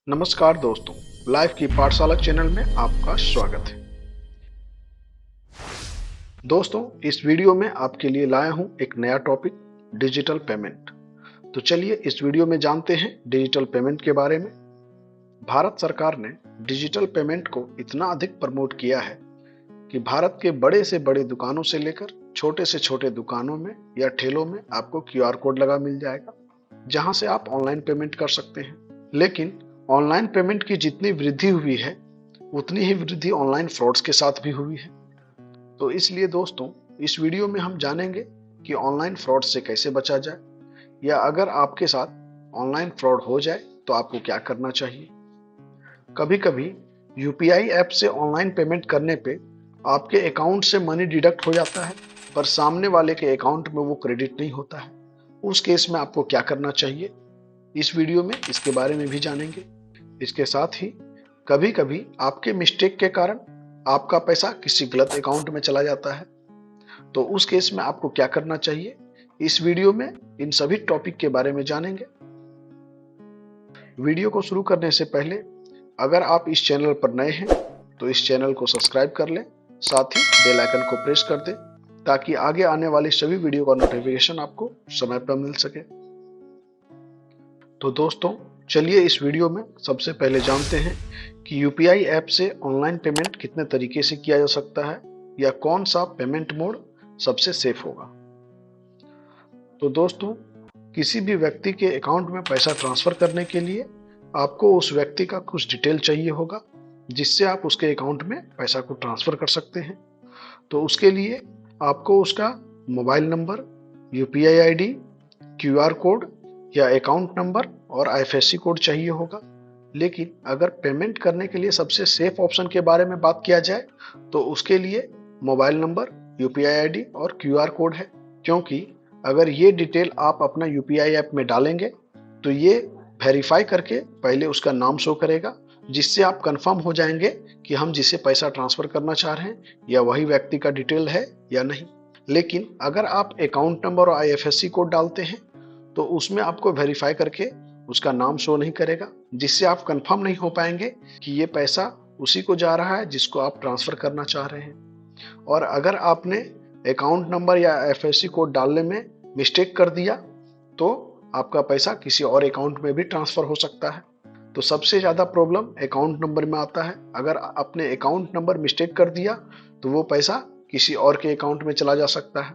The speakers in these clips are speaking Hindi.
नमस्कार दोस्तों, लाइफ की पाठशाला चैनल में आपका स्वागत है। दोस्तों, इस वीडियो में आपके लिए लाया हूं एक नया टॉपिक, डिजिटल पेमेंट। तो चलिए इस वीडियो में जानते हैं डिजिटल पेमेंट के बारे में। भारत सरकार ने डिजिटल पेमेंट को इतना अधिक प्रमोट किया है कि भारत के बड़े से बड़े दुकानों से लेकर छोटे से छोटे दुकानों में या ठेलों में आपको क्यूआर कोड लगा मिल जाएगा, जहां से आप ऑनलाइन पेमेंट कर सकते हैं। लेकिन ऑनलाइन पेमेंट की जितनी वृद्धि हुई है उतनी ही वृद्धि ऑनलाइन फ्रॉड्स के साथ भी हुई है। तो इसलिए दोस्तों, इस वीडियो में हम जानेंगे कि ऑनलाइन फ्रॉड से कैसे बचा जाए, या अगर आपके साथ ऑनलाइन फ्रॉड हो जाए तो आपको क्या करना चाहिए। कभी कभी यूपीआई ऐप से ऑनलाइन पेमेंट करने पे आपके अकाउंट से मनी डिडक्ट हो जाता है, पर सामने वाले के अकाउंट में वो क्रेडिट नहीं होता है। उस केस में आपको क्या करना चाहिए, इस वीडियो में इसके बारे में भी जानेंगे। इसके साथ ही कभी कभी आपके मिस्टेक के कारण आपका पैसा किसी गलत अकाउंट में चला जाता है, तो उस केस में आपको क्या करना चाहिए, इस वीडियो में इन सभी टॉपिक के बारे में जानेंगे। वीडियो को शुरू करने से पहले अगर आप इस चैनल पर नए हैं तो इस चैनल को सब्सक्राइब कर लें, साथ ही बेल आइकन को प्रेस कर दें ताकि आगे आने वाली सभी वीडियो का नोटिफिकेशन आपको समय पर मिल सके। तो दोस्तों, चलिए इस वीडियो में सबसे पहले जानते हैं कि यूपीआई ऐप से ऑनलाइन पेमेंट कितने तरीके से किया जा सकता है, या कौन सा पेमेंट मोड सबसे सेफ होगा। तो दोस्तों, किसी भी व्यक्ति के अकाउंट में पैसा ट्रांसफर करने के लिए आपको उस व्यक्ति का कुछ डिटेल चाहिए होगा, जिससे आप उसके अकाउंट में पैसा को ट्रांसफर कर सकते हैं। तो उसके लिए आपको उसका mobile number, UPI ID, QR code या अकाउंट नंबर और आईएफएससी कोड चाहिए होगा। लेकिन अगर पेमेंट करने के लिए सबसे सेफ ऑप्शन के बारे में बात किया जाए तो उसके लिए मोबाइल नंबर, यूपीआई आईडी और क्यूआर कोड है, क्योंकि अगर ये डिटेल आप अपना यूपीआई ऐप में डालेंगे तो ये वेरीफाई करके पहले उसका नाम शो करेगा, जिससे आप कंफर्म हो जाएंगे कि हम जिसे पैसा ट्रांसफर करना चाह रहे हैं या वही व्यक्ति का डिटेल है या नहीं। लेकिन अगर आप अकाउंट नंबर और आईएफएससी कोड डालते हैं तो उसमें आपको वेरीफाई करके उसका नाम शो नहीं करेगा, जिससे आप कंफर्म नहीं हो पाएंगे कि ये पैसा उसी को जा रहा है जिसको आप ट्रांसफर करना चाह रहे हैं। और अगर आपने अकाउंट नंबर या आईएफएससी कोड डालने में मिस्टेक कर दिया तो आपका पैसा किसी और अकाउंट में भी ट्रांसफर हो सकता है। तो सबसे ज्यादा प्रॉब्लम अकाउंट नंबर में आता है। अगर आपने अकाउंट नंबर मिस्टेक कर दिया तो वो पैसा किसी और के अकाउंट में चला जा सकता है।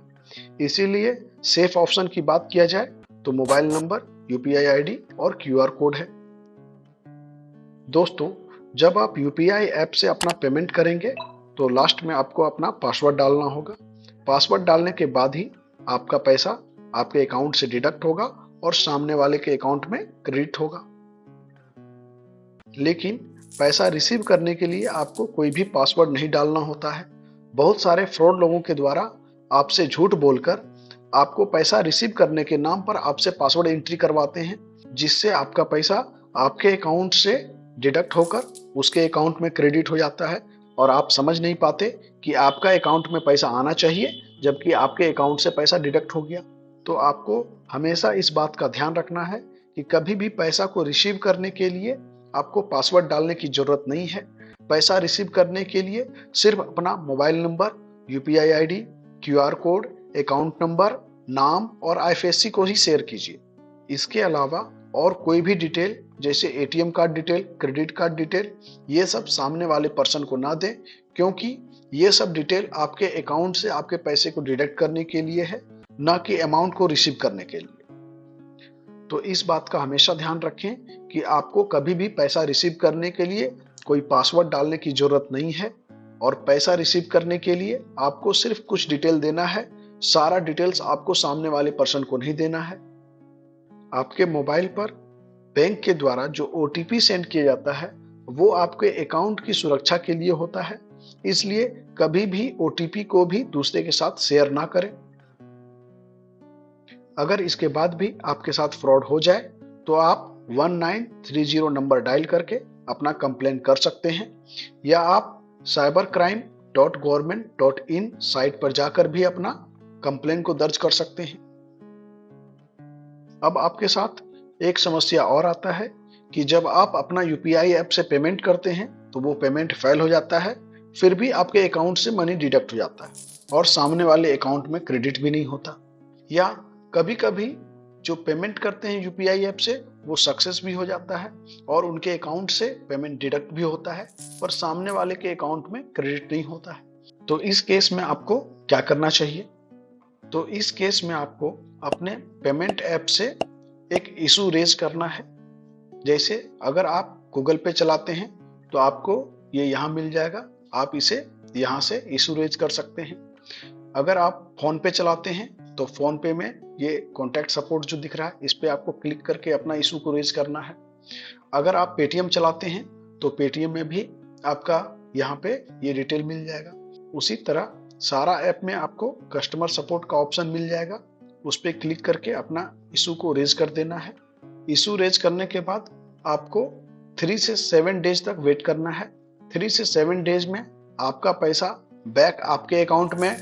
इसीलिए सेफ ऑप्शन की बात किया जाए तो मोबाइल नंबर, यूपीआई आईडी और क्यूआर कोड है। दोस्तों, जब आप यूपीआई ऐप से अपना पेमेंट करेंगे तो लास्ट में आपको अपना पासवर्ड डालना होगा। पासवर्ड डालने के बाद ही आपका पैसा आपके अकाउंट से डिडक्ट होगा और सामने वाले के अकाउंट में क्रेडिट होगा। लेकिन पैसा रिसीव करने के लिए आपको कोई भी पासवर्ड नहीं डालना होता है। बहुत सारे फ्रॉड लोगों के द्वारा आपसे झूठ बोलकर आपको पैसा रिसीव करने के नाम पर आपसे पासवर्ड एंट्री करवाते हैं, जिससे आपका पैसा आपके अकाउंट से डिडक्ट होकर उसके अकाउंट में क्रेडिट हो जाता है और आप समझ नहीं पाते कि आपका अकाउंट में पैसा आना चाहिए जबकि आपके अकाउंट से पैसा डिडक्ट हो गया। तो आपको हमेशा इस बात का ध्यान रखना है कि कभी भी पैसा को रिसीव करने के लिए आपको पासवर्ड डालने की जरूरत नहीं है। पैसा रिसीव करने के लिए सिर्फ अपना mobile number, UPI ID, QR code, account number, नाम और आईएफएससी को ही शेयर कीजिए। इसके अलावा और कोई भी डिटेल जैसे ATM card detail, credit card detail, ये सब सामने वाले पर्सन को ना दें, क्योंकि ये सब डिटेल आपके अकाउंट से आपके पैसे को डिडक्ट करने के लिए है, ना कि अमाउंट को रिसीव करने के लिए। तो इस बात का हमेशा ध्यान रखें कि आपको कभी भी पैसा रिसीव करने के लिए कोई पासवर्ड डालने की जरूरत नहीं है, और पैसा रिसीव करने के लिए आपको सिर्फ कुछ डिटेल देना है। सारा डिटेल्स आपको सामने वाले पर्सन को नहीं देना है। आपके मोबाइल पर बैंक के द्वारा जो ओटीपी सेंड किया जाता है वो आपके अकाउंट की सुरक्षा के लिए होता है, इसलिए कभी भी ओटीपी को भी दूसरे के साथ शेयर ना करें। अगर इसके बाद भी आपके साथ फ्रॉड हो जाए तो आप 1930 नंबर डायल करके अपना कंप्लेन कर सकते हैं, या आप cybercrime.government.in साइट पर जाकर भी अपना कंप्लेन को दर्ज कर सकते हैं। अब आपके साथ एक समस्या और आता है कि जब आप अपना यूपीआई ऐप से पेमेंट करते हैं तो वो पेमेंट फेल हो जाता है, फिर भी आपके अकाउंट से मनी डिडक्ट हो जाता है और सामने वाले अकाउंट में क्रेडिट भी नहीं होता। या कभी कभी जो पेमेंट करते हैं यूपीआई ऐप से वो सक्सेस भी हो जाता है और उनके अकाउंट से पेमेंट डिडक्ट भी होता है, पर सामने वाले के अकाउंट में क्रेडिट नहीं होता है। तो इस केस में आपको क्या करना चाहिए? तो इस केस में आपको अपने पेमेंट ऐप से एक इशू रेज करना है। जैसे अगर आप गूगल पे चलाते हैं तो आपको ये यहाँ मिल जाएगा, आप इसे यहाँ से इशू रेज कर सकते हैं। अगर आप फोन पे चलाते हैं तो फोन पे में ये कॉन्टैक्ट सपोर्ट जो दिख रहा है इस पे आपको क्लिक करके अपना इशू को रेज करना है। अगर आप पेटीएम चलाते हैं तो पेटीएम में भी आपका यहाँ पे ये डिटेल मिल जाएगा। उसी तरह सारा ऐप में आपको कस्टमर सपोर्ट का ऑप्शन मिल जाएगा, उस पर क्लिक करके अपना इशू को रेज कर देना है। इशू रेज करने के बाद आपको 3 से 7 डेज तक वेट करना है। 3 से 7 डेज में आपका पैसा बैक आपके अकाउंट में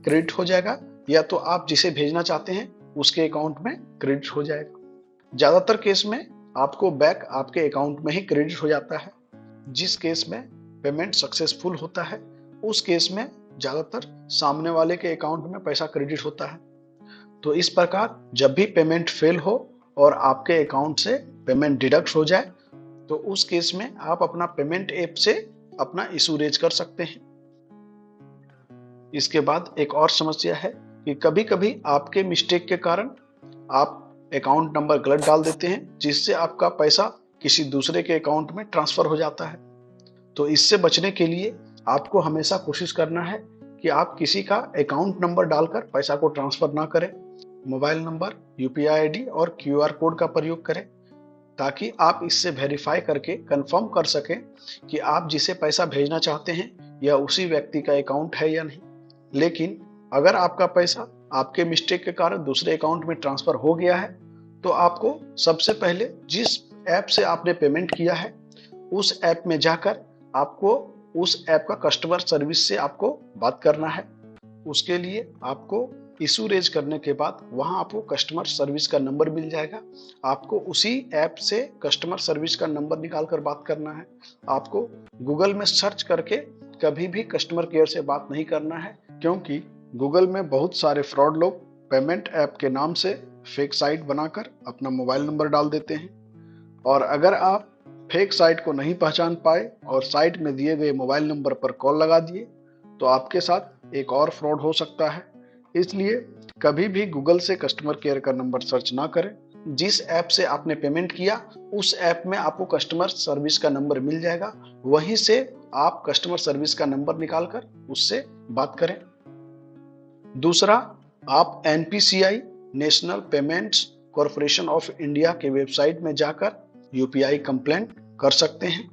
क्रेडिट हो जाएगा, या तो आप जिसे भेजना चाहते हैं उसके अकाउंट में क्रेडिट हो जाएगा। ज्यादातर केस में आपको बैक आपके अकाउंट में ही क्रेडिट हो जाता है। जिस केस में पेमेंट सक्सेसफुल होता है उस केस में ज्यादातर सामने वाले के अकाउंट में पैसा क्रेडिट होता है। तो इस प्रकार जब भी पेमेंट फेल हो और आपके अकाउंट से पेमेंट डिडक्ट हो जाए तो उस केस में आप अपना पेमेंट ऐप से अपना इशू रेज कर सकते हैं। इसके बाद एक और समस्या है कि कभी कभी आपके मिस्टेक के कारण आप अकाउंट नंबर गलत डाल देते हैं, जिससे आपका पैसा किसी दूसरे के अकाउंट में ट्रांसफर हो जाता है। तो इससे बचने के लिए आपको हमेशा कोशिश करना है कि आप किसी का अकाउंट नंबर डालकर पैसा को ट्रांसफर ना करें। मोबाइल नंबर, यूपीआई आईडी और क्यूआर कोड का प्रयोग करें, ताकि आप इससे वेरीफाई करके कंफर्म कर सकें कि आप जिसे पैसा भेजना चाहते हैं यह उसी व्यक्ति का अकाउंट है या नहीं। लेकिन अगर आपका पैसा आपके मिस्टेक के कारण दूसरे अकाउंट में ट्रांसफर हो गया है तो आपको सबसे पहले जिस ऐप से आपने पेमेंट किया है उस ऐप में जाकर आपको उस ऐप का कस्टमर सर्विस से आपको बात करना है। उसके लिए आपको इशू रेज करने के बाद वहां आपको कस्टमर सर्विस का नंबर मिल जाएगा। आपको उसी ऐप से कस्टमर सर्विस का नंबर निकालकर बात करना है। आपको गूगल में सर्च करके कभी भी कस्टमर केयर से बात नहीं करना है, क्योंकि गूगल में बहुत सारे फ्रॉड लोग पेमेंट ऐप के नाम से फेक साइट बनाकर अपना मोबाइल नंबर डाल देते हैं। और अगर आप फेक साइट को नहीं पहचान पाए और साइट में दिए गए मोबाइल नंबर पर कॉल लगा दिए तो आपके साथ एक और फ्रॉड हो सकता है। इसलिए कभी भी गूगल से कस्टमर केयर का नंबर सर्च ना करें। जिस ऐप से आपने पेमेंट किया उस ऐप में आपको कस्टमर सर्विस का नंबर मिल जाएगा, वहीं से आप कस्टमर सर्विस का नंबर निकालकर उससे बात करें। दूसरा, आप NPCI national payments corporation of India के वेबसाइट में जाकर यूपीआई कंप्लेंट कर सकते हैं।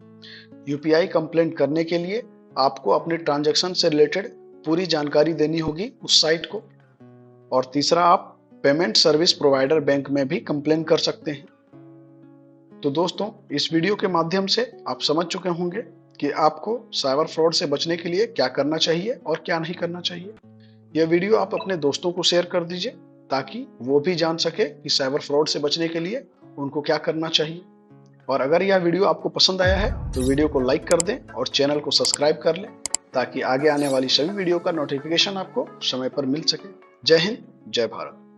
यूपीआई कंप्लेंट करने के लिए आपको अपने ट्रांजैक्शन से रिलेटेड पूरी जानकारी देनी होगी उस साइट को। और तीसरा, आप पेमेंट सर्विस प्रोवाइडर बैंक में भी कंप्लेन कर सकते हैं। तो दोस्तों, इस वीडियो के माध्यम से आप समझ चुके होंगे कि आपको साइबर फ्रॉड से बचने के लिए क्या करना चाहिए और क्या नहीं करना चाहिए। यह वीडियो आप अपने दोस्तों को शेयर कर दीजिए ताकि वो भी जान सके कि साइबर फ्रॉड से बचने के लिए उनको क्या करना चाहिए। और अगर यह वीडियो आपको पसंद आया है तो वीडियो को लाइक कर दें और चैनल को सब्सक्राइब कर लें, ताकि आगे आने वाली सभी वीडियो का नोटिफिकेशन आपको समय पर मिल सके। जय हिंद, जय भारत।